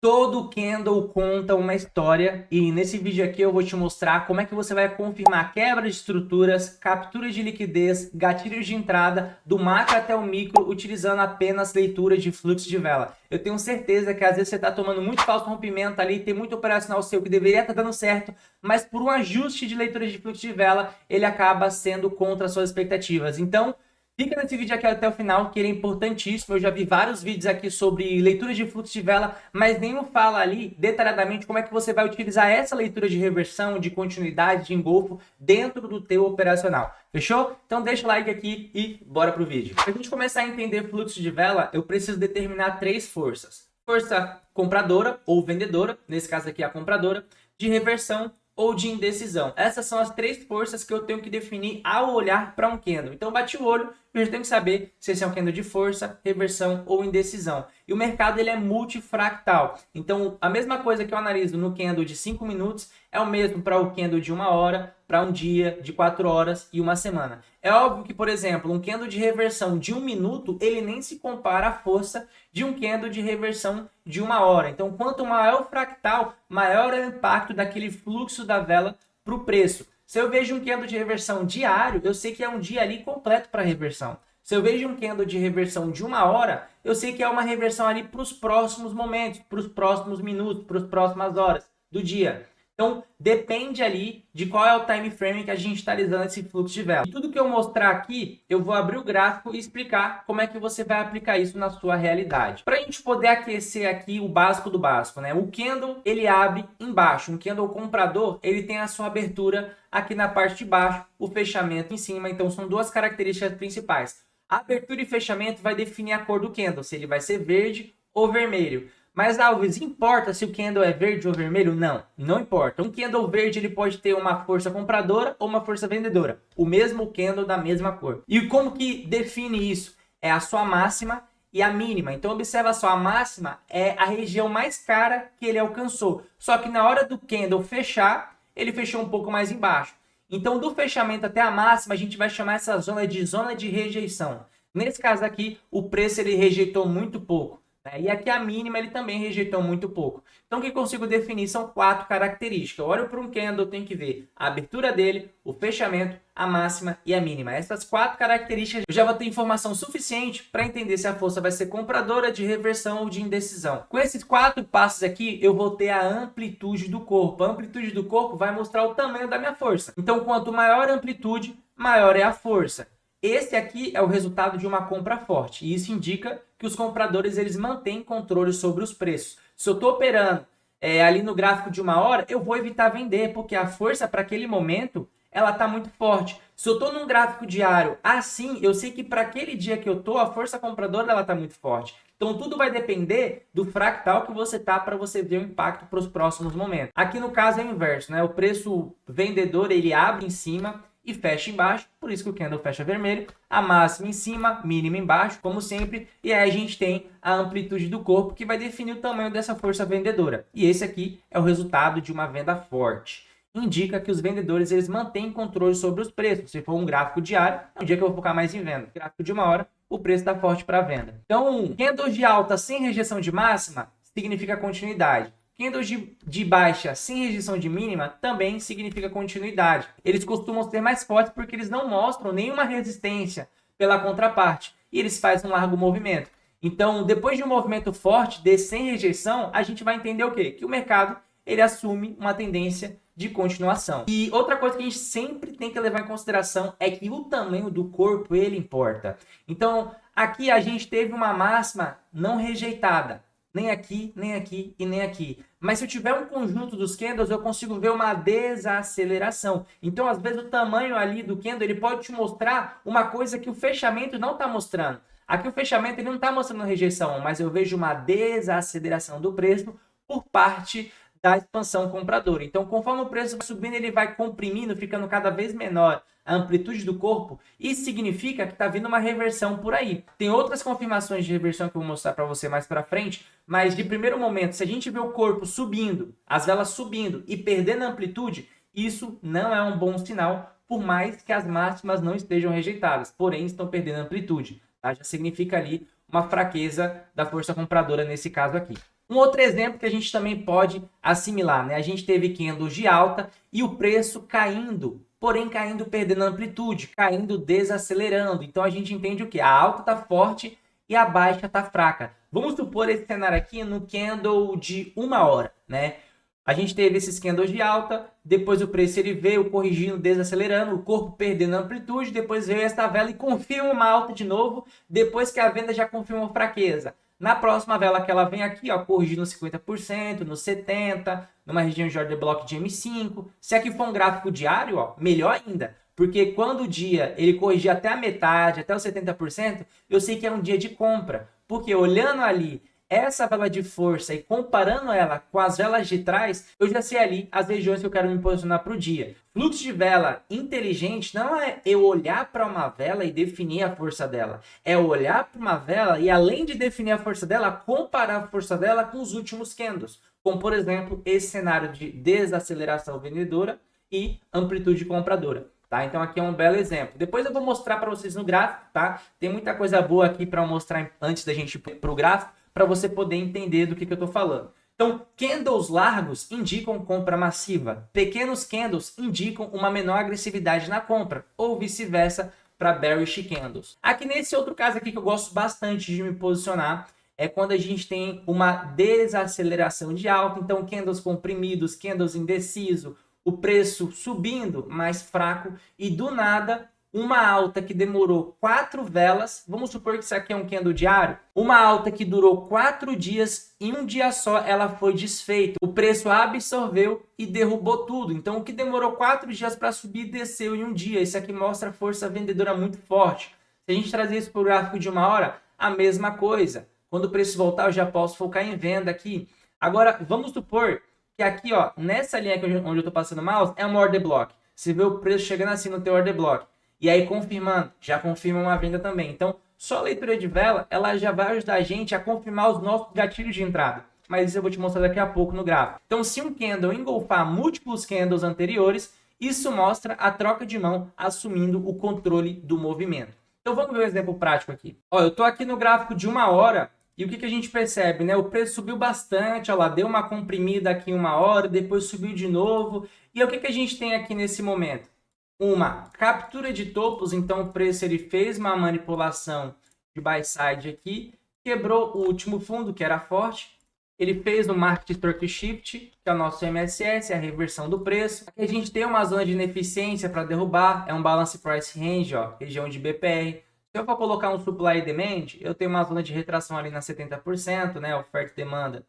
Todo candle conta uma história e nesse vídeo aqui eu vou te mostrar como é que você vai confirmar quebra de estruturas, captura de liquidez, gatilhos de entrada, do macro até o micro, utilizando apenas leitura de fluxo de vela. Eu tenho certeza que às vezes você está tomando muito falso rompimento ali, tem muito operacional seu que deveria estar dando certo, mas por um ajuste de leitura de fluxo de vela, ele acaba sendo contra as suas expectativas. Então, fica nesse vídeo aqui até o final, que ele é importantíssimo. Eu já vi vários vídeos aqui sobre leitura de fluxo de vela, mas nenhum fala ali detalhadamente como é que você vai utilizar essa leitura de reversão, de continuidade, de engolfo dentro do teu operacional. Fechou? Então deixa o like aqui e bora pro vídeo. Para a gente começar a entender fluxo de vela, eu preciso determinar três forças. Força compradora ou vendedora, nesse caso aqui a compradora, de reversão ou de indecisão. Essas são as três forças que eu tenho que definir ao olhar para um candle. Então, bati o olho e eu já tenho que saber se esse é um candle de força, reversão ou indecisão. E o mercado ele é multifractal. Então, a mesma coisa que eu analiso no candle de 5 minutos é o mesmo para o candle de 1 hora, para um dia, de 4 horas e uma semana. É óbvio que, por exemplo, um candle de reversão de 1 minuto, ele nem se compara à força de um candle de reversão de 1 hora. Então, quanto maior o fractal, maior é o impacto daquele fluxo da vela para o preço. Se eu vejo um candle de reversão diário, eu sei que é um dia ali completo para reversão. Se eu vejo um candle de reversão de 1 hora, eu sei que é uma reversão ali para os próximos momentos, para os próximos minutos, para as próximas horas do dia. Então, depende ali de qual é o time frame que a gente está analisando esse fluxo de vela. E tudo que eu mostrar aqui, eu vou abrir o gráfico e explicar como é que você vai aplicar isso na sua realidade. Para a gente poder aquecer aqui o básico do básico, né? O candle, ele abre embaixo. Um candle comprador, ele tem a sua abertura aqui na parte de baixo, o fechamento em cima. Então, são duas características principais. A abertura e fechamento vai definir a cor do candle, se ele vai ser verde ou vermelho. Mas, Alves, importa se o candle é verde ou vermelho? Não, não importa. Um candle verde ele pode ter uma força compradora ou uma força vendedora. O mesmo candle da mesma cor. E como que define isso? É a sua máxima e a mínima. Então, observa só, a máxima é a região mais cara que ele alcançou. Só que na hora do candle fechar, ele fechou um pouco mais embaixo. Então, do fechamento até a máxima, a gente vai chamar essa zona de rejeição. Nesse caso aqui, o preço ele rejeitou muito pouco. E aqui a mínima ele também rejeitou muito pouco. Então o que eu consigo definir são 4 características. Eu olho para um candle, eu tenho que ver a abertura dele, o fechamento, a máxima e a mínima. Essas 4 características eu já vou ter informação suficiente para entender se a força vai ser compradora, de reversão ou de indecisão. Com esses 4 passos aqui, eu vou ter a amplitude do corpo. A amplitude do corpo vai mostrar o tamanho da minha força. Então quanto maior a amplitude, maior é a força. Esse aqui é o resultado de uma compra forte, e isso indica que os compradores eles mantêm controle sobre os preços. Se eu estou operando ali no gráfico de 1 hora, eu vou evitar vender, porque a força para aquele momento ela está muito forte. Se eu estou num gráfico diário assim, eu sei que para aquele dia que eu estou, a força compradora ela está muito forte. Então tudo vai depender do fractal que você tá para você ver o impacto para os próximos momentos. Aqui no caso é o inverso, né? O preço vendedor ele abre em cima e fecha embaixo, por isso que o candle fecha vermelho, a máxima em cima, mínima embaixo, como sempre, e aí a gente tem a amplitude do corpo que vai definir o tamanho dessa força vendedora. E esse aqui é o resultado de uma venda forte. Indica que os vendedores eles mantêm controle sobre os preços. Se for um gráfico diário, é um dia que eu vou focar mais em venda. Gráfico de 1 hora, o preço está forte para venda. Então, candles de alta sem rejeição de máxima significa continuidade. Candles de baixa sem rejeição de mínima também significa continuidade. Eles costumam ser mais fortes porque eles não mostram nenhuma resistência pela contraparte e eles fazem um largo movimento. Então, depois de um movimento forte de sem rejeição, a gente vai entender o quê? Que o mercado ele assume uma tendência de continuação. E outra coisa que a gente sempre tem que levar em consideração é que o tamanho do corpo ele importa. Então, aqui a gente teve uma máxima não rejeitada. Nem aqui, nem aqui e nem aqui. Mas se eu tiver um conjunto dos candles, eu consigo ver uma desaceleração. Então, às vezes, o tamanho ali do candle, ele pode te mostrar uma coisa que o fechamento não está mostrando. Aqui o fechamento ele não está mostrando rejeição, mas eu vejo uma desaceleração do preço por parte da expansão compradora. Então, conforme o preço vai subindo, ele vai comprimindo, ficando cada vez menor a amplitude do corpo. Isso significa que está vindo uma reversão por aí. Tem outras confirmações de reversão que eu vou mostrar para você mais para frente, mas de primeiro momento, se a gente vê o corpo subindo, as velas subindo e perdendo a amplitude, isso não é um bom sinal, por mais que as máximas não estejam rejeitadas, porém estão perdendo amplitude. Tá? Já significa ali uma fraqueza da força compradora nesse caso aqui. Um outro exemplo que a gente também pode assimilar, né? A gente teve candles de alta e o preço caindo, porém caindo perdendo amplitude, caindo desacelerando. Então a gente entende o que? A alta está forte e a baixa está fraca. Vamos supor esse cenário aqui no candle de 1 hora, né? A gente teve esses candles de alta, depois o preço ele veio corrigindo, desacelerando, o corpo perdendo amplitude, depois veio essa vela e confirma uma alta de novo, depois que a venda já confirmou fraqueza. Na próxima vela que ela vem aqui, ó, corrigindo no 50%, no 70%, numa região de order block de M5. Se aqui for um gráfico diário, ó, melhor ainda. Porque quando o dia ele corrigir até a metade, até os 70%, eu sei que é um dia de compra. Porque olhando ali essa vela de força e comparando ela com as velas de trás, eu já sei ali as regiões que eu quero me posicionar para o dia. Fluxo de vela inteligente não é eu olhar para uma vela e definir a força dela. É olhar para uma vela e, além de definir a força dela, comparar a força dela com os últimos candles. Como, por exemplo, esse cenário de desaceleração vendedora e amplitude compradora. Tá? Então aqui é um belo exemplo. Depois eu vou mostrar para vocês no gráfico, tá? Tem muita coisa boa aqui para mostrar antes da gente ir para o gráfico, para você poder entender do que eu estou falando. Então, candles largos indicam compra massiva. Pequenos candles indicam uma menor agressividade na compra, ou vice-versa para bearish candles. Aqui nesse outro caso aqui que eu gosto bastante de me posicionar, é quando a gente tem uma desaceleração de alta, então candles comprimidos, candles indeciso, o preço subindo mais fraco e do nada uma alta que demorou 4 velas, vamos supor que isso aqui é um candle diário, uma alta que durou 4 dias, em um dia só ela foi desfeita. O preço absorveu e derrubou tudo. Então o que demorou 4 dias para subir, desceu em um dia. Isso aqui mostra força vendedora muito forte. Se a gente trazer isso para o gráfico de 1 hora, a mesma coisa. Quando o preço voltar, eu já posso focar em venda aqui. Agora, vamos supor que aqui, ó, nessa linha aqui onde eu estou passando o mouse, é uma order block. Você vê o preço chegando assim no teu order block. E aí, confirmando, já confirma uma venda também. Então, só a leitura de vela, ela já vai ajudar a gente a confirmar os nossos gatilhos de entrada. Mas isso eu vou te mostrar daqui a pouco no gráfico. Então, se um candle engolfar múltiplos candles anteriores, isso mostra a troca de mão assumindo o controle do movimento. Então, vamos ver um exemplo prático aqui. Ó, eu estou aqui no gráfico de 1 hora e o que a gente percebe, né? O preço subiu bastante, ó lá, deu uma comprimida aqui em 1 hora, depois subiu de novo. E o que a gente tem aqui nesse momento? Uma captura de topos, então o preço ele fez uma manipulação de buy side aqui, quebrou o último fundo, que era forte, ele fez o Market Structure Shift, que é o nosso MSS, a reversão do preço. Aqui a gente tem uma zona de ineficiência para derrubar, é um Balance Price Range, ó, região de BPR. Se eu for colocar um Supply e Demand, eu tenho uma zona de retração ali na 70%, né, oferta e demanda,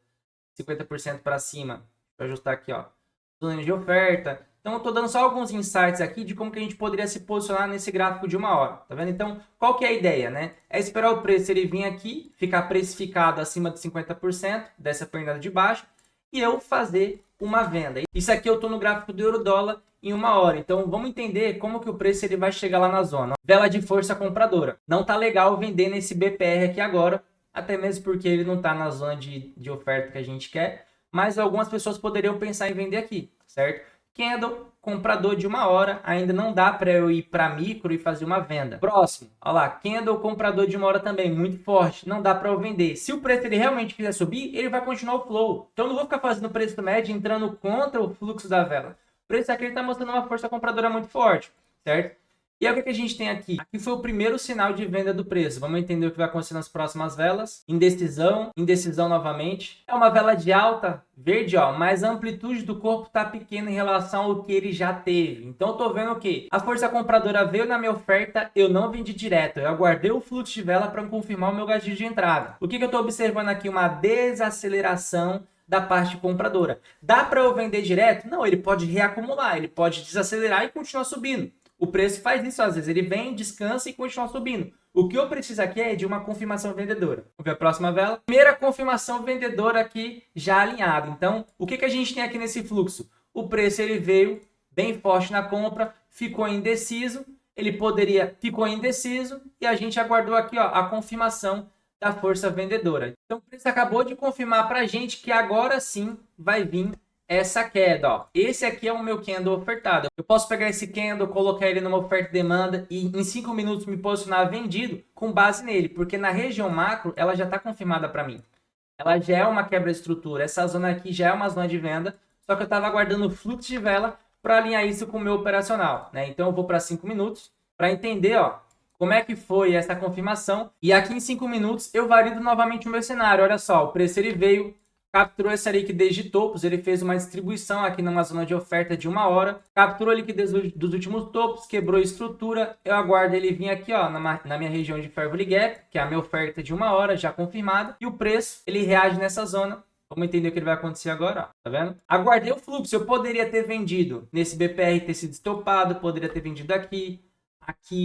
50% para cima. Vou ajustar aqui, ó, zona de oferta. Então, eu estou dando só alguns insights aqui de como que a gente poderia se posicionar nesse gráfico de 1 hora, tá vendo? Então, qual que é a ideia, né? É esperar o preço ele vir aqui, ficar precificado acima de 50% dessa pernada de baixo e eu fazer uma venda. Isso aqui eu estou no gráfico do euro-dólar em 1 hora. Então, vamos entender como que o preço ele vai chegar lá na zona. Vela de força compradora. Não tá legal vender nesse BPR aqui agora, até mesmo porque ele não está na zona de oferta que a gente quer, mas algumas pessoas poderiam pensar em vender aqui, certo? Candle, comprador de 1 hora, ainda não dá para eu ir para micro e fazer uma venda. Próximo, olha lá, candle, comprador de 1 hora também, muito forte, não dá para eu vender. Se o preço ele realmente quiser subir, ele vai continuar o flow. Então eu não vou ficar fazendo preço médio entrando contra o fluxo da vela. O preço aqui está mostrando uma força compradora muito forte, certo? E aí o que a gente tem aqui? Aqui foi o primeiro sinal de venda do preço. Vamos entender o que vai acontecer nas próximas velas. Indecisão, indecisão novamente. É uma vela de alta, verde, ó, mas a amplitude do corpo está pequena em relação ao que ele já teve. Então eu tô vendo o quê? A força compradora veio na minha oferta, eu não vendi direto. Eu aguardei o fluxo de vela para confirmar o meu gatilho de entrada. O que eu estou observando aqui? Uma desaceleração da parte compradora. Dá para eu vender direto? Não, ele pode reacumular, ele pode desacelerar e continuar subindo. O preço faz isso às vezes, ele vem, descansa e continua subindo. O que eu preciso aqui é de uma confirmação vendedora. Vamos ver a próxima vela. Primeira confirmação vendedora aqui já alinhada. Então, o que a gente tem aqui nesse fluxo? O preço ele veio bem forte na compra, ficou indeciso, ficou indeciso e a gente aguardou aqui, ó, a confirmação da força vendedora. Então, o preço acabou de confirmar para a gente que agora sim vai vir essa queda, ó. Esse aqui é o meu candle ofertado. Eu posso pegar esse candle, colocar ele numa oferta e demanda e em 5 minutos me posicionar vendido com base nele, porque na região macro ela já está confirmada para mim. ela já é uma quebra de estrutura. Essa zona aqui já é uma zona de venda, só que eu estava aguardando o fluxo de vela para alinhar isso com o meu operacional, né? Então eu vou para 5 minutos para entender, ó, como é que foi essa confirmação. E aqui em 5 minutos eu valido novamente o meu cenário. Olha só, o preço ele veio, capturou essa liquidez de topos, ele fez uma distribuição aqui numa zona de oferta de 1 hora, capturou a liquidez dos últimos topos, quebrou a estrutura, eu aguardo ele vir aqui, ó, na minha região de Fairvalley Gap, que é a minha oferta de 1 hora, já confirmada, e o preço, ele reage nessa zona. Vamos entender o que ele vai acontecer agora, ó, tá vendo? Aguardei o fluxo, eu poderia ter vendido nesse BPR, ter sido estopado, poderia ter vendido aqui,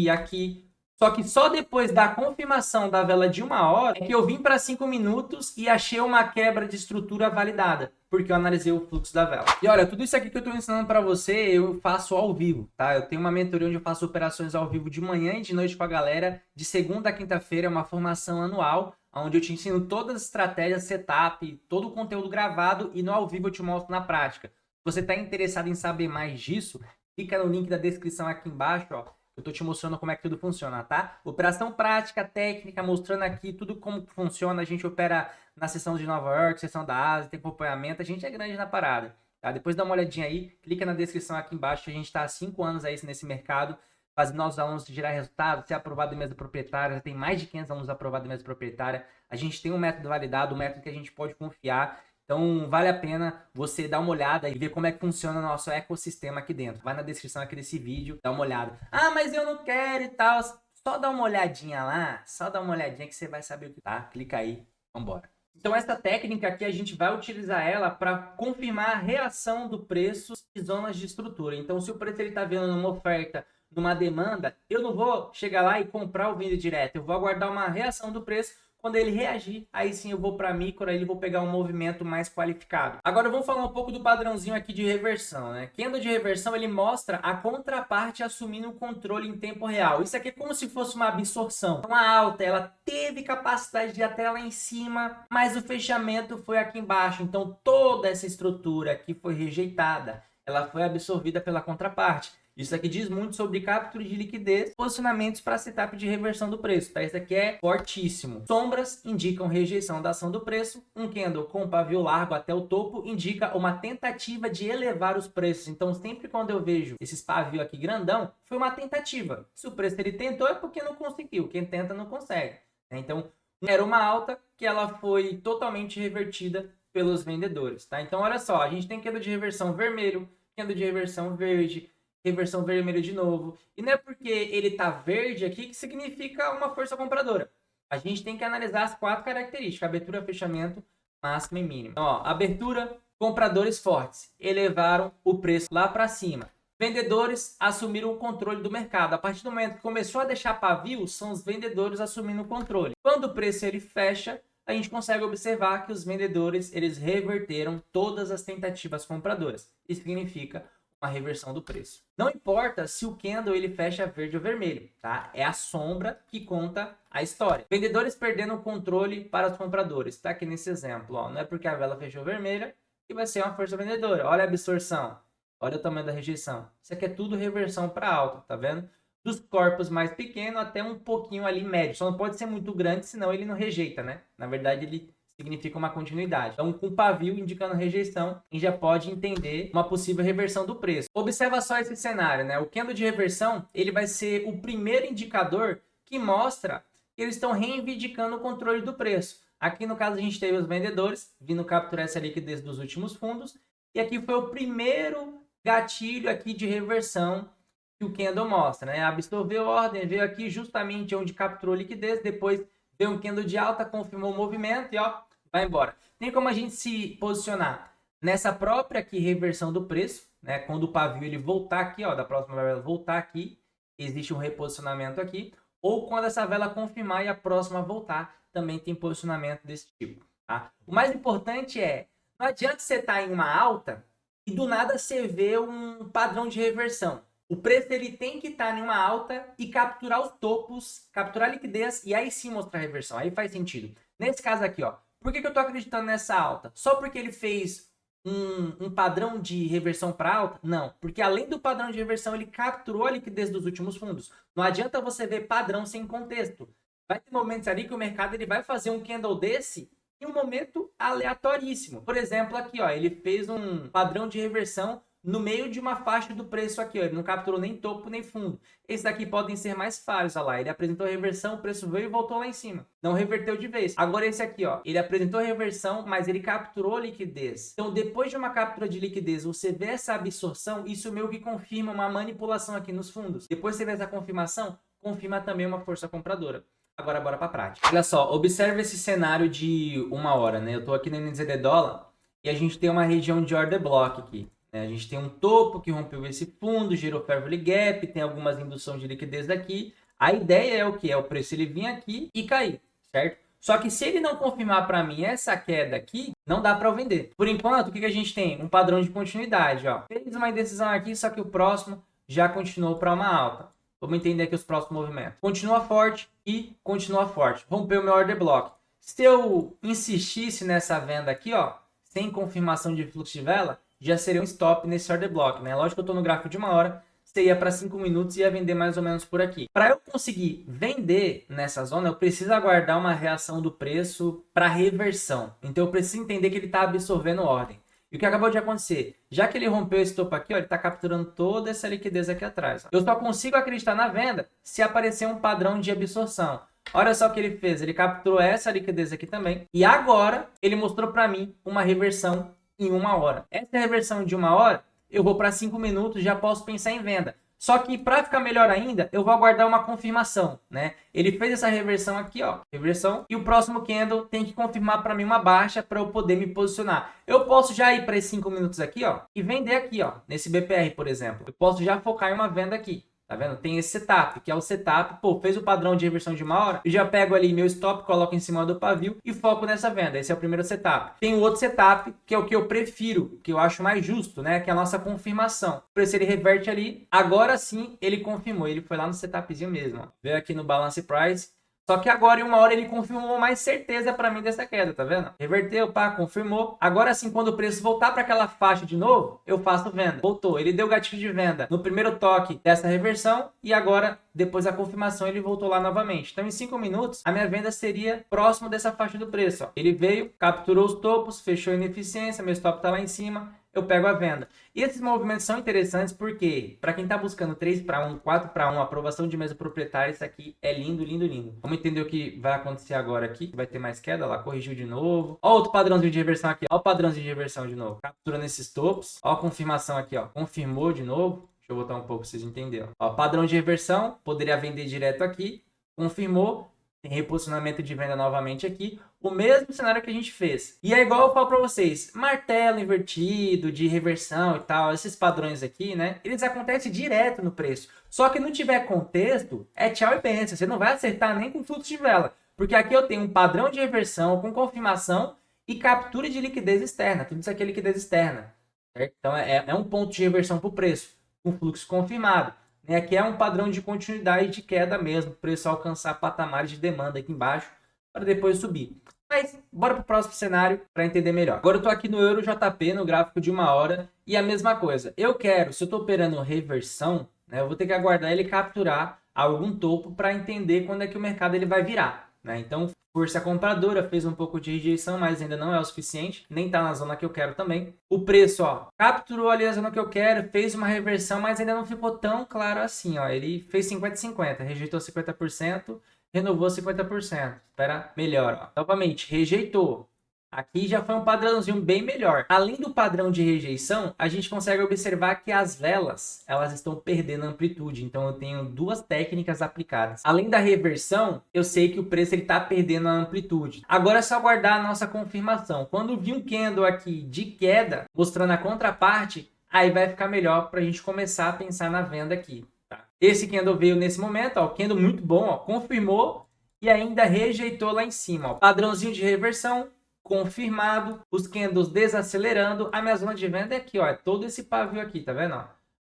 aqui. Só que só depois da confirmação da vela de 1 hora é que eu vim para 5 minutos e achei uma quebra de estrutura validada, porque eu analisei o fluxo da vela. E olha, tudo isso aqui que eu estou ensinando para você, eu faço ao vivo, tá? Eu tenho uma mentoria onde eu faço operações ao vivo de manhã e de noite com a galera, de segunda a quinta-feira, é uma formação anual, onde eu te ensino todas as estratégias, setup, todo o conteúdo gravado e no ao vivo eu te mostro na prática. Se você está interessado em saber mais disso, clica no link da descrição aqui embaixo, ó. Eu tô te mostrando como é que tudo funciona, tá? Operação prática, técnica, mostrando aqui tudo como funciona. A gente opera na seção de Nova York, seção da Ásia, tem acompanhamento. A gente é grande na parada, tá? Depois dá uma olhadinha aí, clica na descrição aqui embaixo. A gente tá há 5 anos aí nesse mercado, fazendo nossos alunos gerar resultado, ser aprovado em mesa proprietária. Já tem mais de 500 alunos aprovados em mesa proprietária. A gente tem um método validado, um método que a gente pode confiar. Então, vale a pena você dar uma olhada e ver como é que funciona o nosso ecossistema aqui dentro. Vai na descrição aqui desse vídeo, dá uma olhada. Ah, mas eu não quero e tal. Só dá uma olhadinha lá, só dá uma olhadinha que você vai saber o que tá. Clica aí, vambora. Então, essa técnica aqui, a gente vai utilizar ela para confirmar a reação do preço em zonas de estrutura. Então, se o preço está vendo numa oferta, numa demanda, eu não vou chegar lá e comprar o venda direto. Eu vou aguardar uma reação do preço. Quando ele reagir, aí sim eu vou para micro, aí eu vou pegar um movimento mais qualificado. Agora vamos falar um pouco do padrãozinho aqui de reversão, né? Candle de reversão, ele mostra a contraparte assumindo o controle em tempo real. Isso aqui é como se fosse uma absorção. Uma alta, ela teve capacidade de ir até lá em cima, mas o fechamento foi aqui embaixo. Então toda essa estrutura aqui foi rejeitada. Ela foi absorvida pela contraparte. Isso aqui diz muito sobre captura de liquidez, posicionamentos para setup de reversão do preço, tá? Isso aqui é fortíssimo. Sombras indicam rejeição da ação do preço. Um candle com pavio largo até o topo indica uma tentativa de elevar os preços. Então, sempre quando eu vejo esses pavios aqui grandão, foi uma tentativa. Se o preço ele tentou, é porque não conseguiu. Quem tenta não consegue. Então, era uma alta que ela foi totalmente revertida pelos vendedores, tá? Então, olha só, a gente tem candle de reversão vermelho, candle de reversão verde, reversão vermelho de novo. E não é porque ele tá verde aqui que significa uma força compradora. A gente tem que analisar as 4 características: abertura, fechamento, máximo e mínimo. Então, ó, abertura, compradores fortes elevaram o preço lá para cima. Vendedores assumiram o controle do mercado. A partir do momento que começou a deixar pavio, são os vendedores assumindo o controle. Quando o preço ele fecha, a gente consegue observar que os vendedores eles reverteram todas as tentativas compradoras. Isso significa uma reversão do preço. Não importa se o candle ele fecha verde ou vermelho, tá? É a sombra que conta a história. Vendedores perdendo o controle para os compradores. Tá aqui nesse exemplo, ó. Não é porque a vela fechou vermelha que vai ser uma força vendedora. Olha a absorção. Olha o tamanho da rejeição. Isso aqui é tudo reversão para alta, tá vendo? Dos corpos mais pequenos até um pouquinho ali médio. Só não pode ser muito grande, senão ele não rejeita, né? Na verdade, ele significa uma continuidade. Então, com pavio indicando rejeição, a gente já pode entender uma possível reversão do preço. Observa só esse cenário, né? O candle de reversão, ele vai ser o primeiro indicador que mostra que eles estão reivindicando o controle do preço. Aqui, no caso, a gente teve os vendedores vindo capturar essa liquidez dos últimos fundos. E aqui foi o primeiro gatilho aqui de reversão que o candle mostra, né? Absorveu a ordem, veio aqui justamente onde capturou liquidez, depois veio um candle de alta, confirmou o movimento e ó, vai embora. Tem como a gente se posicionar nessa própria aqui reversão do preço, né? Quando o pavio ele voltar aqui, ó, da próxima vela voltar aqui, existe um reposicionamento aqui, ou quando essa vela confirmar e a próxima voltar, também tem posicionamento desse tipo, tá? O mais importante é, não adianta você estar em uma alta e do nada você vê um padrão de reversão. O preço ele tem que estar em uma alta e capturar os topos, capturar a liquidez e aí sim mostrar a reversão. Aí faz sentido. Nesse caso aqui, ó, por que eu estou acreditando nessa alta? Só porque ele fez um padrão de reversão para alta? Não, porque além do padrão de reversão, ele capturou a liquidez dos últimos fundos. Não adianta você ver padrão sem contexto. Vai ter momentos ali que o mercado ele vai fazer um candle desse em um momento aleatoríssimo. Por exemplo, aqui, ó, ele fez um padrão de reversão no meio de uma faixa do preço aqui, ó, ele não capturou nem topo nem fundo. Esses daqui podem ser mais falhos, olha lá, ele apresentou reversão, o preço veio e voltou lá em cima. Não reverteu de vez. Agora esse aqui, ó, ele apresentou reversão, mas ele capturou liquidez. Então, depois de uma captura de liquidez, você vê essa absorção, isso meio que confirma uma manipulação aqui nos fundos. Depois você vê essa confirmação, confirma também uma força compradora. Agora, bora para a prática. Olha só, observe esse cenário de 1 hora, né? Eu tô aqui no NZD dólar e a gente tem uma região de order block aqui. Né? A gente tem um topo que rompeu esse fundo, gerou fair value gap, tem algumas induções de liquidez daqui. A ideia é o que? É o preço ele vir aqui e cair, certo? Só que se ele não confirmar para mim essa queda aqui, não dá para eu vender. Por enquanto, o que a gente tem? Um padrão de continuidade, ó. Fez uma indecisão aqui, só que o próximo já continuou para uma alta. Vamos entender aqui os próximos movimentos. Continua forte e continua forte. Rompeu meu order block. Se eu insistisse nessa venda aqui, ó, sem confirmação de fluxo de vela, já seria um stop nesse order block, né? Lógico que eu estou no gráfico de 1 hora, você ia para 5 minutos e ia vender mais ou menos por aqui. Para eu conseguir vender nessa zona, eu preciso aguardar uma reação do preço para reversão. Então eu preciso entender que ele está absorvendo ordem. E o que acabou de acontecer? Já que ele rompeu esse topo aqui, ó, ele está capturando toda essa liquidez aqui atrás. Ó. Eu só consigo acreditar na venda se aparecer um padrão de absorção. Olha só o que ele fez. Ele capturou essa liquidez aqui também. E agora ele mostrou para mim uma reversão em 1 hora. Essa reversão de 1 hora, eu vou para 5 minutos, já posso pensar em venda. Só que para ficar melhor ainda, eu vou aguardar uma confirmação, né? Ele fez essa reversão aqui, ó, reversão, e o próximo candle tem que confirmar para mim uma baixa para eu poder me posicionar. Eu posso já ir para esses 5 minutos aqui, ó, e vender aqui, ó, nesse BPR, por exemplo. Eu posso já focar em uma venda aqui. Tá vendo? Tem esse setup, que é o setup, pô, fez o padrão de reversão de 1 hora, eu já pego ali meu stop, coloco em cima do pavio e foco nessa venda. Esse é o primeiro setup. Tem o outro setup, que é o que eu prefiro, que eu acho mais justo, né? Que é a nossa confirmação. O preço ele reverte ali, agora sim ele confirmou, ele foi lá no setupzinho mesmo, ó. Veio aqui no balance price. Só que agora em 1 hora ele confirmou mais certeza para mim dessa queda, tá vendo? Reverteu, pá, confirmou. Agora sim, quando o preço voltar para aquela faixa de novo, eu faço venda. Voltou, ele deu gatilho de venda no primeiro toque dessa reversão e agora, depois da confirmação, ele voltou lá novamente. Então, em 5 minutos, a minha venda seria próximo dessa faixa do preço, ó. Ele veio, capturou os topos, fechou a ineficiência, meu stop tá lá em cima, eu pego a venda. E esses movimentos são interessantes porque, para quem está buscando 3-1, 4-1, aprovação de mesa proprietária, isso aqui é lindo, lindo, lindo. Vamos entender o que vai acontecer agora aqui. Vai ter mais queda, lá, corrigiu de novo. Ó, outro padrãozinho de reversão aqui, ó, o padrãozinho de reversão de novo. Capturando esses topos, ó, a confirmação aqui, ó, confirmou de novo. Deixa eu botar um pouco para vocês entenderem. Ó, padrão de reversão, poderia vender direto aqui, confirmou. Tem reposicionamento de venda novamente aqui. O mesmo cenário que a gente fez. E é igual eu falo para vocês. Martelo invertido, de reversão e tal. Esses padrões aqui, né? Eles acontecem direto no preço. Só que não tiver contexto, é tchau e benção. Você não vai acertar nem com fluxo de vela. Porque aqui eu tenho um padrão de reversão com confirmação e captura de liquidez externa. Tudo isso aqui é liquidez externa. Certo? Então é um ponto de reversão para o preço. Com fluxo confirmado. Aqui é um padrão de continuidade de queda mesmo, o preço alcançar patamares de demanda aqui embaixo para depois subir. Mas bora para o próximo cenário para entender melhor. Agora eu estou aqui no Euro JP, no gráfico de 1 hora, e a mesma coisa. Se eu estou operando reversão, né, eu vou ter que aguardar ele capturar algum topo para entender quando é que o mercado ele vai virar. Né? Então, força compradora fez um pouco de rejeição, mas ainda não é o suficiente, nem está na zona que eu quero também. O preço, ó, capturou ali a zona que eu quero, fez uma reversão, mas ainda não ficou tão claro assim, ó. Ele fez 50-50, rejeitou 50%, renovou 50%. Espera, melhor, ó. Novamente, rejeitou. Aqui já foi um padrãozinho bem melhor. Além do padrão de rejeição, a gente consegue observar que as velas, elas estão perdendo amplitude. Então, eu tenho duas técnicas aplicadas. Além da reversão, eu sei que o preço está perdendo a amplitude. Agora é só aguardar a nossa confirmação. Quando vir um candle aqui de queda, mostrando a contraparte, aí vai ficar melhor para a gente começar a pensar na venda aqui. Tá? Esse candle veio nesse momento, ó, candle muito bom, ó, confirmou e ainda rejeitou lá em cima. Ó. Padrãozinho de reversão. Confirmado, os candles desacelerando, a minha zona de venda é aqui, ó, é todo esse pavio aqui, tá vendo? Ó?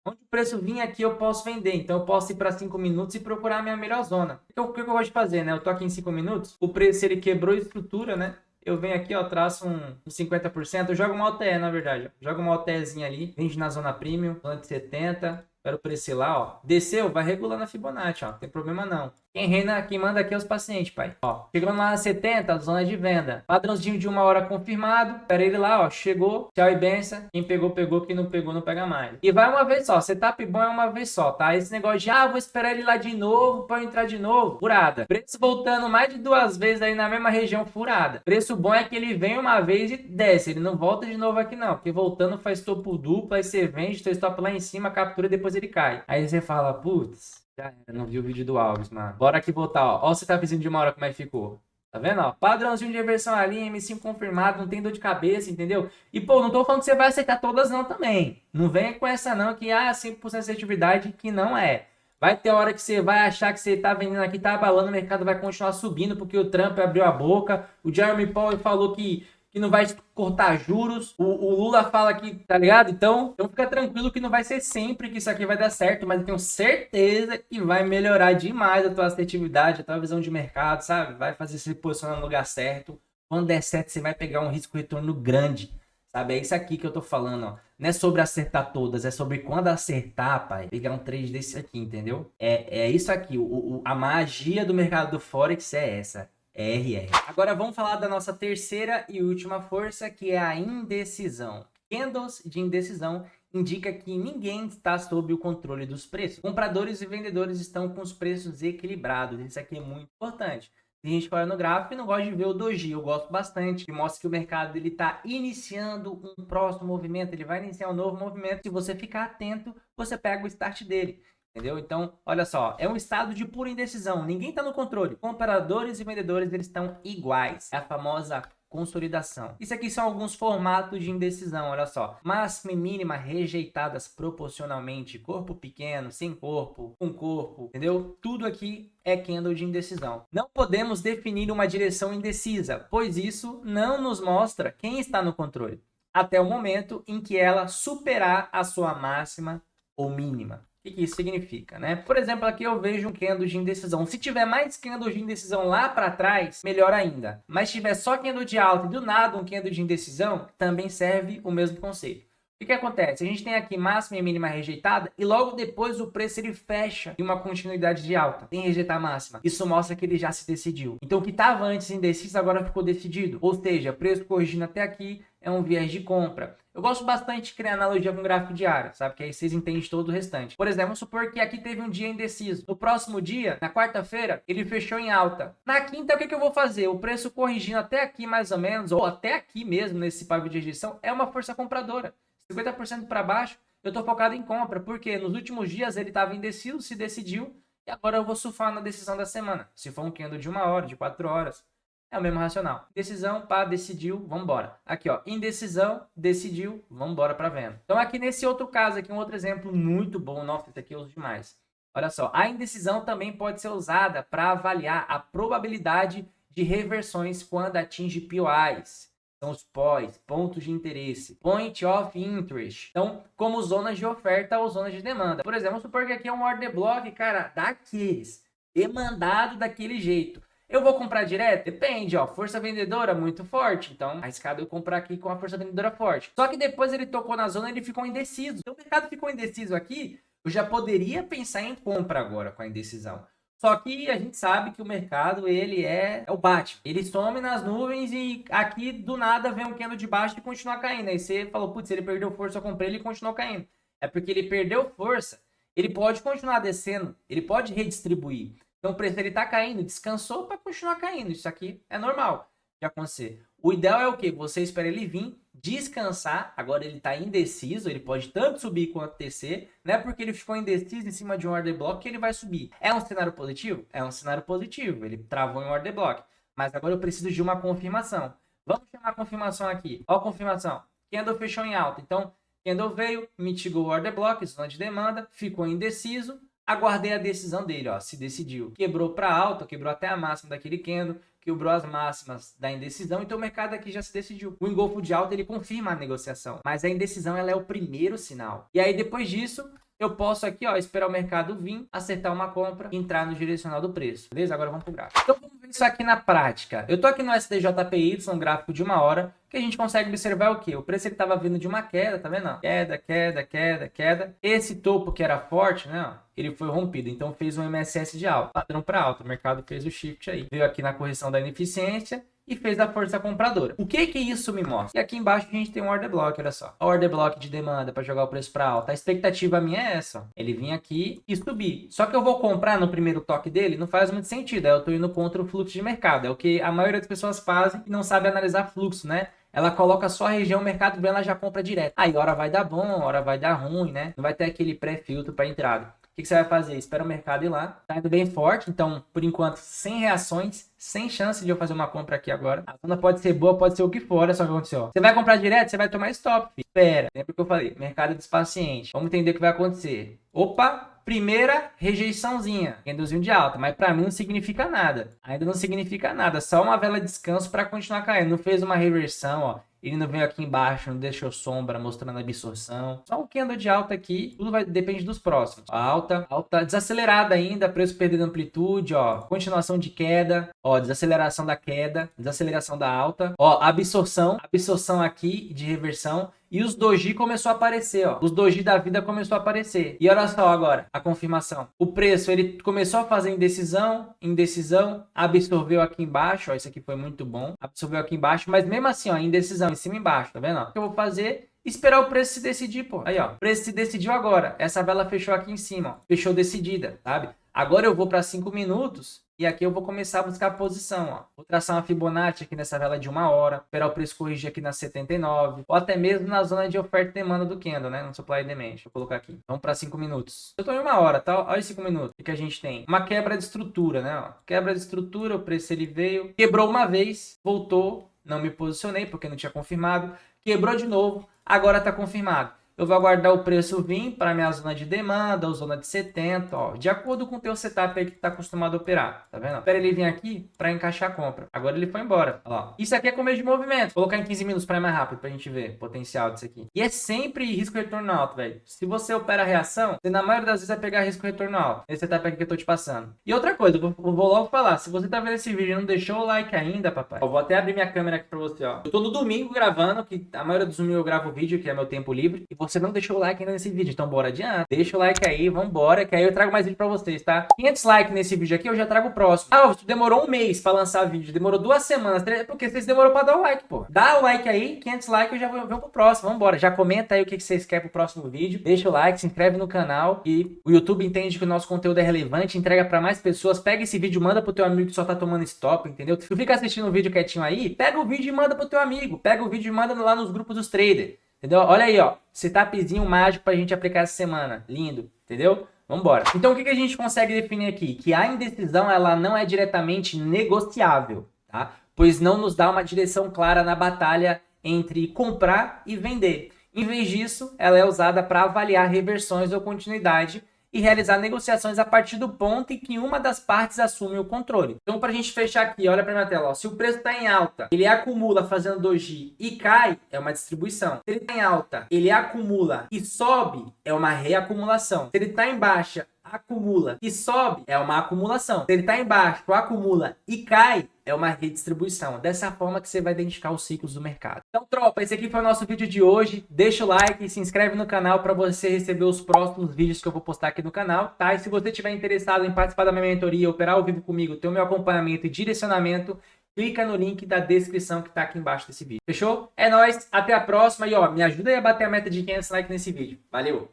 Onde o preço vir aqui eu posso vender, então eu posso ir para 5 minutos e procurar a minha melhor zona. O que eu gosto de fazer, né? Eu tô aqui em 5 minutos, o preço ele quebrou a estrutura, né? Eu venho aqui, ó, traço um 50%, eu jogo uma OTE, na verdade, ó. Jogo uma OTEzinha ali, vende na zona premium, zona de 70, espero o preço ir lá, ó. Desceu, vai regular na Fibonacci, ó, não tem problema não. Quem reina, quem manda aqui é os pacientes, pai. Ó, chegando lá na 70, zona de venda. Padrãozinho de 1 hora confirmado. Espera ele lá, ó. Chegou. Tchau e benção. Quem pegou, pegou. Quem não pegou, não pega mais. E vai uma vez só. Setup bom é uma vez só, tá? Esse negócio de, vou esperar ele lá de novo pra eu entrar de novo. Furada. Preço voltando mais de 2 vezes aí na mesma região, furada. Preço bom é que ele vem uma vez e desce. Ele não volta de novo aqui, não. Porque voltando faz topo duplo. Aí você vende, seu stop lá em cima, captura e depois ele cai. Aí você fala, putz. Já era, não vi o vídeo do Alves, mano. Bora aqui voltar, ó. Ó o setupzinho de 1 hora como é que ficou. Tá vendo, ó? Padrãozinho de reversão ali, M5 confirmado, não tem dor de cabeça, entendeu? E, pô, não tô falando que você vai aceitar todas não também. Não venha com essa não, que 100% de assertividade, que não é. Vai ter hora que você vai achar que você tá vendendo aqui, tá abalando, o mercado vai continuar subindo, porque o Trump abriu a boca, o Jeremy Powell falou que não vai cortar juros, o Lula fala que, tá ligado? Então fica tranquilo que não vai ser sempre que isso aqui vai dar certo, mas eu tenho certeza que vai melhorar demais a tua assertividade, a tua visão de mercado, sabe? Vai fazer você se posicionar no lugar certo. Quando der certo, você vai pegar um risco-retorno grande, sabe? É isso aqui que eu tô falando, ó. Não é sobre acertar todas, é sobre quando acertar, pai, pegar um trade desse aqui, entendeu? É isso aqui, a magia do mercado do Forex é essa. RR. Agora vamos falar da nossa terceira e última força, que é a indecisão. Candles de indecisão indica que ninguém está sob o controle dos preços. Compradores e vendedores estão com os preços equilibrados. Isso aqui é muito importante. Tem gente que olha no gráfico e não gosta de ver o doji. Eu gosto bastante, que mostra que o mercado está iniciando um próximo movimento. Ele vai iniciar um novo movimento. Se você ficar atento, você pega o start dele. Entendeu? Então, olha só, é um estado de pura indecisão. Ninguém está no controle. Compradores e vendedores, eles estão iguais. É a famosa consolidação. Isso aqui são alguns formatos de indecisão, olha só. Máxima e mínima rejeitadas proporcionalmente. Corpo pequeno, sem corpo, com corpo, entendeu? Tudo aqui é candle de indecisão. Não podemos definir uma direção indecisa, pois isso não nos mostra quem está no controle. Até o momento em que ela superar a sua máxima ou mínima. O que isso significa, né? Por exemplo, aqui eu vejo um candle de indecisão. Se tiver mais candle de indecisão lá para trás, melhor ainda. Mas se tiver só candle de alta e do nada um candle de indecisão, também serve o mesmo conceito. O que acontece? A gente tem aqui máxima e mínima rejeitada e logo depois o preço ele fecha em uma continuidade de alta, sem rejeitar a máxima. Isso mostra que ele já se decidiu. Então o que estava antes indeciso agora ficou decidido. Ou seja, preço corrigindo até aqui é um viés de compra. Eu gosto bastante de criar analogia com gráfico diário, sabe? Que aí vocês entendem todo o restante. Por exemplo, vamos supor que aqui teve um dia indeciso. No próximo dia, na quarta-feira, ele fechou em alta. Na quinta, o que eu vou fazer? O preço corrigindo até aqui mais ou menos, ou até aqui mesmo, nesse pavio de rejeição, é uma força compradora. 50% para baixo, eu estou focado em compra, porque nos últimos dias ele estava indeciso, se decidiu, e agora eu vou surfar na decisão da semana. Se for um candle de 1 hora, de 4 horas, é o mesmo racional. Decisão, pá, decidiu, vamos embora. Aqui, ó, indecisão, decidiu, vamos embora para venda. Então aqui nesse outro caso, aqui um outro exemplo muito bom, nossa, esse aqui eu uso demais. Olha só, a indecisão também pode ser usada para avaliar a probabilidade de reversões quando atinge POIs. São os POIs, pontos de interesse, Point of Interest. Então, como zonas de oferta ou zonas de demanda. Por exemplo, vamos supor que aqui é um order block, cara, daqueles, demandado daquele jeito. Eu vou comprar direto? Depende, ó, força vendedora muito forte, então arriscado eu comprar aqui com a força vendedora forte. Só que depois ele tocou na zona e ele ficou indeciso. Então o mercado ficou indeciso aqui, eu já poderia pensar em compra agora com a indecisão. Só que a gente sabe que o mercado, ele é o Batman. Ele some nas nuvens e aqui do nada vem um candle de baixo e continua caindo. Aí você falou, putz, ele perdeu força, eu comprei, ele continuou caindo. É porque ele perdeu força, ele pode continuar descendo, ele pode redistribuir. Então o preço ele tá caindo, descansou para continuar caindo. Isso aqui é normal de acontecer. O ideal é o quê? Você espera ele vir, descansar. Agora ele está indeciso, ele pode tanto subir quanto descer. Não é porque ele ficou indeciso em cima de um order block que ele vai subir. É um cenário positivo? É um cenário positivo. Ele travou em um order block. Mas agora eu preciso de uma confirmação. Vamos chamar a confirmação aqui. Ó a confirmação. Candle fechou em alta. Então, candle veio, mitigou o order block, zona de demanda, ficou indeciso. Aguardei a decisão dele, ó, se decidiu. Quebrou para alta, quebrou até a máxima daquele candle, quebrou as máximas da indecisão, então o mercado aqui já se decidiu. O engolfo de alta, ele confirma a negociação, mas a indecisão, ela é o primeiro sinal. E aí, depois disso, eu posso aqui, ó, esperar o mercado vir, acertar uma compra, entrar no direcional do preço. Beleza? Agora vamos pro gráfico. Então, vamos ver isso aqui na prática. Eu tô aqui no SDJPY, um gráfico de 1 hora, que a gente consegue observar o quê? O preço ele estava vindo de uma queda, tá vendo? Queda, queda, queda, queda. Esse topo que era forte, né? Ele foi rompido, então fez um MSS de alta, padrão para alta. O mercado fez o shift aí, veio aqui na correção da ineficiência e fez a força compradora. O que que isso me mostra? E aqui embaixo a gente tem um order block, olha só. A order block de demanda para jogar o preço para alta. A expectativa minha é essa, ó. Ele vir aqui e subir. Só que eu vou comprar no primeiro toque dele, não faz muito sentido. Aí eu tô indo contra o fluxo de mercado. É o que a maioria das pessoas fazem e não sabe analisar fluxo, né? Ela coloca só a região, o mercado vem, ela já compra direto. Aí hora vai dar bom, hora vai dar ruim, né? Não vai ter aquele pré-filtro para entrada. O que você vai fazer? Espera o mercado ir lá. Tá indo bem forte, então, por enquanto, sem reações, sem chance de eu fazer uma compra aqui agora. A zona pode ser boa, pode ser o que for, olha só o que aconteceu. Você vai comprar direto, você vai tomar stop, filho. Espera. Lembra que eu falei? Mercado despaciente. Vamos entender o que vai acontecer. Opa! Primeira rejeiçãozinha, candlezinho de alta, mas para mim não significa nada. Ainda não significa nada, só uma vela de descanso para continuar caindo. Não fez uma reversão, ó. Ele não veio aqui embaixo, não deixou sombra mostrando a absorção. Só um candle de alta aqui, tudo depende dos próximos. Alta, alta, desacelerada ainda, preço perdendo amplitude, ó. Continuação de queda, ó, desaceleração da queda, desaceleração da alta. Ó, absorção aqui de reversão. E os doji começou a aparecer, ó. Os doji da vida começou a aparecer. E olha só agora, a confirmação. O preço, ele começou a fazer indecisão, absorveu aqui embaixo, ó. Isso aqui foi muito bom. Absorveu aqui embaixo, mas mesmo assim, ó, indecisão, em cima e embaixo, tá vendo? Ó? O que eu vou fazer? Esperar o preço se decidir, pô. Aí, ó. O preço se decidiu agora. Essa vela fechou aqui em cima, ó. Fechou decidida, sabe? Agora eu vou para 5 minutos e aqui eu vou começar a buscar a posição, ó. Vou traçar uma Fibonacci aqui nessa vela de 1 hora, esperar o preço corrigir aqui na 79, ou até mesmo na zona de oferta e demanda do candle, né? No supply and demand. Deixa eu colocar aqui. Vamos para 5 minutos. Eu tô em 1 hora, tá? Olha os 5 minutos. O que a gente tem? Uma quebra de estrutura, né? Ó. Quebra de estrutura, o preço ele veio, quebrou uma vez, voltou, não me posicionei porque não tinha confirmado, quebrou de novo, agora tá confirmado. Eu vou aguardar o preço vir para minha zona de demanda, ou zona de 70, ó, de acordo com o teu setup aí que tá acostumado a operar, tá vendo? Espera ele vir aqui para encaixar a compra. Agora ele foi embora, ó. Isso aqui é começo de movimento. Vou colocar em 15 minutos para ir mais rápido, pra gente ver o potencial disso aqui. E é sempre risco retorno alto, velho. Se você opera a reação, você na maioria das vezes vai pegar risco retorno alto. Esse setup aqui que eu tô te passando. E outra coisa, eu vou logo falar, se você tá vendo esse vídeo e não deixou o like ainda, papai, eu vou até abrir minha câmera aqui para você, ó. Eu tô no domingo gravando, que a maioria dos domingos eu gravo vídeo, que é meu tempo livre, e você não deixou o like ainda nesse vídeo, então bora adiante. Deixa o like aí, vambora, que aí eu trago mais vídeo pra vocês, tá? 500 likes nesse vídeo aqui, eu já trago o próximo. Ah, demorou um mês pra lançar vídeo, demorou 2 semanas, porque vocês demorou pra dar o like, pô. Dá o like aí, 500 likes, eu já vou pro próximo, vambora. Já comenta aí o que vocês querem pro próximo vídeo, deixa o like, se inscreve no canal e o YouTube entende que o nosso conteúdo é relevante, entrega pra mais pessoas, pega esse vídeo, manda pro teu amigo que só tá tomando stop, entendeu? Tu fica assistindo o vídeo quietinho aí, pega o vídeo e manda pro teu amigo, pega o vídeo e manda lá nos grupos dos traders. Entendeu? Olha aí, ó. Setupzinho mágico pra gente aplicar essa semana. Lindo. Entendeu? Vambora. Então, o que a gente consegue definir aqui? Que a indecisão, ela não é diretamente negociável, tá? Pois não nos dá uma direção clara na batalha entre comprar e vender. Em vez disso, ela é usada para avaliar reversões ou continuidade e realizar negociações a partir do ponto em que uma das partes assume o controle. Então, para a gente fechar aqui, olha para minha tela, ó. Se o preço está em alta, ele acumula fazendo doji e cai, é uma distribuição. Se ele está em alta, ele acumula e sobe, é uma reacumulação. Se ele está em baixa, acumula e sobe, é uma acumulação. Se ele está embaixo, acumula e cai, é uma redistribuição. Dessa forma que você vai identificar os ciclos do mercado. Então, tropa, esse aqui foi o nosso vídeo de hoje. Deixa o like e se inscreve no canal para você receber os próximos vídeos que eu vou postar aqui no canal, tá? E se você estiver interessado em participar da minha mentoria, operar ao vivo comigo, ter o meu acompanhamento e direcionamento, clica no link da descrição que tá aqui embaixo desse vídeo. Fechou? É nóis, até a próxima e ó, me ajuda aí a bater a meta de 500 likes nesse vídeo. Valeu!